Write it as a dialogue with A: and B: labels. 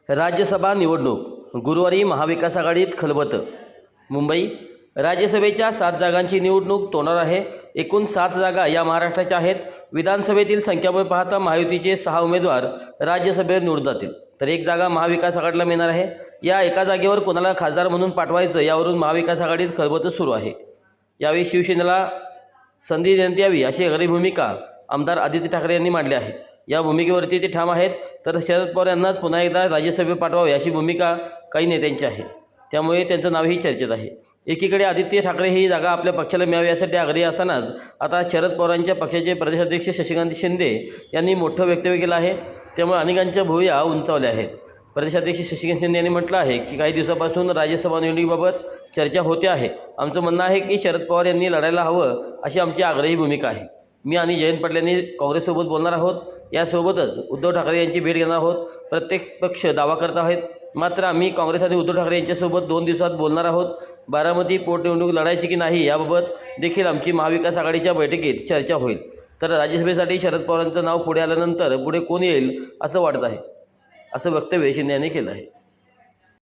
A: राज्यसभा निवडणूक गुरुवारी महाविकास आघाडीत खलबत। मुंबई राज्यसभेच्या 7 जागांची निवडणूक तोंडावर आहे। एकूण 7 जागा या महाराष्ट्राच्या आहेत। विधानसभेतील संख्याबळ पाहता महायुतीचे 6 उमेदवार राज्यसभेवर निवडून जातील, तर 1 जागा महाविकास आघाडीला मिळणार आहे। या एका जागेवर कोणाला खासदार म्हणून पाठवायचं यावरून महाविकास आघाडीत खलबत सुरू आहे। यावेळी शिवसेनेला संधी देण्यात यावी अशी आग्रही भूमिका आमदार आदित्य ठाकरे यांनी मांडली आहे। या भूमिकेवरती ते ठाम आहेत, तर शरद पवार यांनाच पुन्हा एकदा राज्यसभेत पाठवावे अशी भूमिका काही नेत्यांची आहे। त्यामुळे त्यांचं नावही चर्चेत आहे। एकीकडे आदित्य ठाकरे ही जागा आपल्या पक्षाला मिळावी यासाठी आग्रही असतानाच आता शरद पवारांच्या पक्षाचे प्रदेशाध्यक्ष शशिकांत शिंदे यांनी मोठं वक्तव्य केलं आहे। त्यामुळे अनेकांच्या भुवया उंचावल्या आहेत। प्रदेशाध्यक्ष शशिकांत शिंदे यांनी म्हटलं आहे की काही दिवसापासून राज्यसभा निवडणुकीबाबत चर्चा होते आहे। आमचं म्हणणं आहे की शरद पवार यांनी लढायला हवं अशी आमची आग्रही भूमिका आहे। मी आणि जयंत पाटील यांनी काँग्रेससोबत बोलणार आहोत। यासोबतच उद्धव ठाकरे यांची भेट घेणार आहोत। प्रत्येक पक्ष दावा करत आहेत, मात्र आम्ही काँग्रेस आणि उद्धव ठाकरे यांच्यासोबत 2 दिवसात बोलणार आहोत। बारामती पोटनिवडणूक लढायची की नाही याबाबत देखील आमची महाविकास आघाडीच्या बैठकीत चर्चा होईल। तर राज्यसभेसाठी शरद पवारांचं नाव पुढे आल्यानंतर पुढे कोण येईल असं वाटत आहे, असं वक्तव्य शिंदे यांनी केलं आहे।